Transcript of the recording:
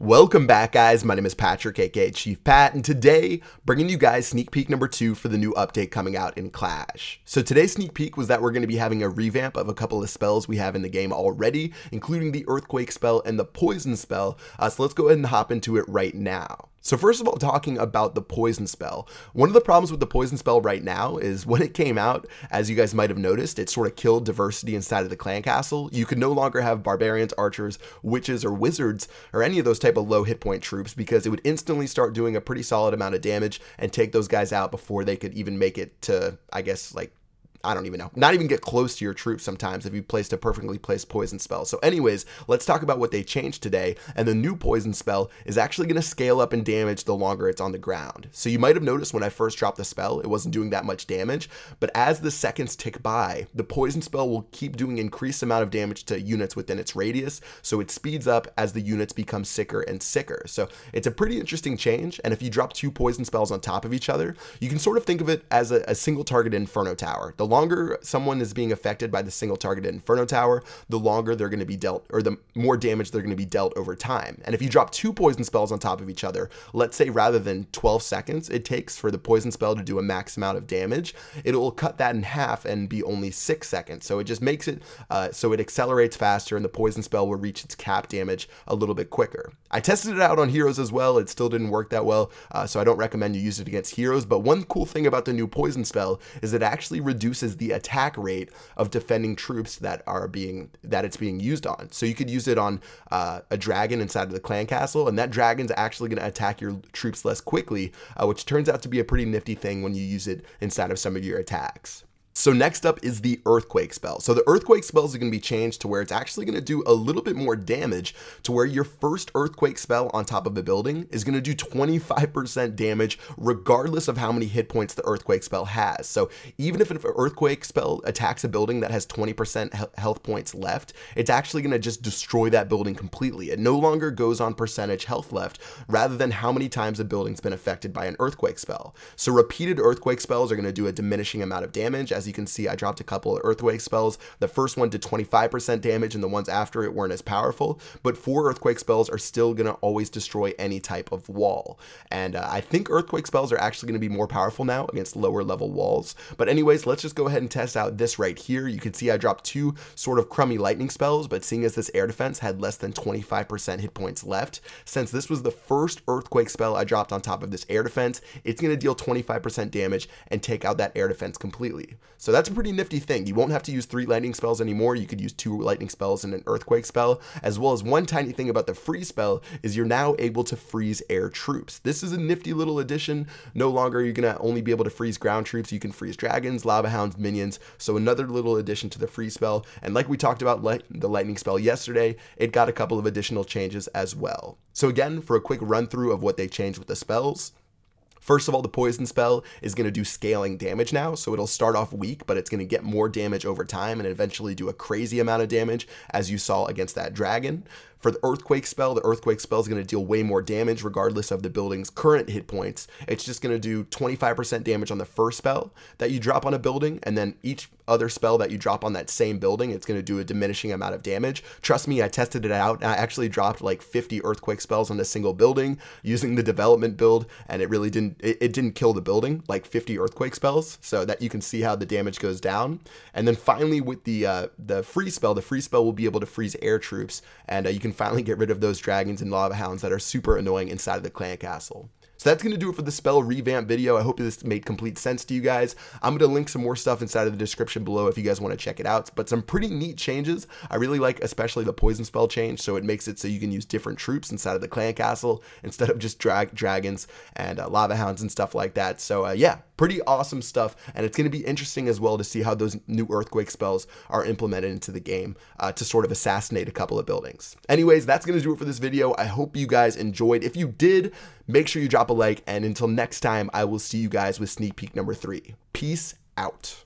Welcome back, guys. My name is Patrick, aka Chief Pat, and today bringing you guys sneak peek number 2 for the new update coming out in Clash. So today's sneak peek was that we're going to be having a revamp of a couple of spells we have in the game already, including the Earthquake spell and the Poison spell. So let's go ahead and hop into it right now. So first of all, talking about the Poison spell, one of the problems with the Poison spell right now is when it came out, as you guys might have noticed, it sort of killed diversity inside of the clan castle. You could no longer have barbarians, archers, witches, or wizards, or any of those type of low hit point troops, because it would instantly start doing a pretty solid amount of damage and take those guys out before they could even make it to, I guess, like, I don't even know, not even get close to your troops sometimes if you placed a perfectly placed poison spell. So anyways, let's talk about what they changed today. And the new poison spell is actually going to scale up in damage the longer it's on the ground. So you might have noticed when I first dropped the spell, it wasn't doing that much damage, but as the seconds tick by, the poison spell will keep doing increased amount of damage to units within its radius. So it speeds up as the units become sicker and sicker. So it's a pretty interesting change. And if you drop 2 poison spells on top of each other, you can sort of think of it as a single target Inferno Tower. The longer someone is being affected by the single targeted Inferno Tower, the longer they're going to be dealt, or the more damage they're going to be dealt over time. And if you drop 2 poison spells on top of each other, let's say rather than 12 seconds it takes for the poison spell to do a max amount of damage, it'll cut that in half and be only 6 seconds. So it just makes it so it accelerates faster and the poison spell will reach its cap damage a little bit quicker. I tested it out on heroes as well. It still didn't work that well, so I don't recommend you use it against heroes. But one cool thing about the new poison spell is it actually reduces the attack rate of defending troops that it's being used on. So you could use it on a dragon inside of the clan castle, and that dragon's actually going to attack your troops less quickly, which turns out to be a pretty nifty thing when you use it inside of some of your attacks. So next up is the Earthquake spell. So the Earthquake spells are going to be changed to where it's actually going to do a little bit more damage, to where your first Earthquake spell on top of a building is going to do 25% damage regardless of how many hit points the Earthquake spell has. So even if an Earthquake spell attacks a building that has 20% health points left, it's actually going to just destroy that building completely. It no longer goes on percentage health left rather than how many times a building's been affected by an Earthquake spell. So repeated Earthquake spells are going to do a diminishing amount of damage. As you can see, I dropped a couple of Earthquake spells. The first one did 25% damage and the ones after it weren't as powerful, but 4 Earthquake spells are still going to always destroy any type of wall. And I think Earthquake spells are actually going to be more powerful now against lower level walls. But anyways, let's just go ahead and test out this right here. You can see I dropped 2 sort of crummy lightning spells, but seeing as this air defense had less than 25% hit points left, since this was the first Earthquake spell I dropped on top of this air defense, it's going to deal 25% damage and take out that air defense completely. So that's a pretty nifty thing. You won't have to use 3 lightning spells anymore. You could use 2 lightning spells and an Earthquake spell, as well as one tiny thing about the freeze spell is you're now able to freeze air troops. This is a nifty little addition. No longer are you going to only be able to freeze ground troops. You can freeze dragons, lava hounds, minions. So another little addition to the freeze spell. And like we talked about the lightning spell yesterday, it got a couple of additional changes as well. So again, for a quick run through of what they changed with the spells. First of all, the poison spell is going to do scaling damage now, so it'll start off weak, but it's going to get more damage over time and eventually do a crazy amount of damage, as you saw against that dragon. For the Earthquake spell, the Earthquake spell is going to deal way more damage regardless of the building's current hit points. It's just going to do 25% damage on the first spell that you drop on a building, and then each other spell that you drop on that same building, it's going to do a diminishing amount of damage. Trust me, I tested it out, and I actually dropped like 50 Earthquake spells on a single building using the development build, and it really didn't kill the building, like 50 Earthquake spells, so that you can see how the damage goes down. And then finally with the freeze spell will be able to freeze air troops, and you can finally get rid of those dragons and lava hounds that are super annoying inside of the clan castle. So that's going to do it for the spell revamp video. I hope this made complete sense to you guys. I'm going to link some more stuff inside of the description below if you guys want to check it out, but some pretty neat changes. I really like especially the poison spell change, so it makes it so you can use different troops inside of the clan castle instead of just dragons and lava hounds and stuff like that. So yeah, pretty awesome stuff, and it's going to be interesting as well to see how those new Earthquake spells are implemented into the game to sort of assassinate a couple of buildings. Anyways, that's going to do it for this video. I hope you guys enjoyed. If you did, make sure you drop a like, and until next time, I will see you guys with sneak peek number 3. Peace out.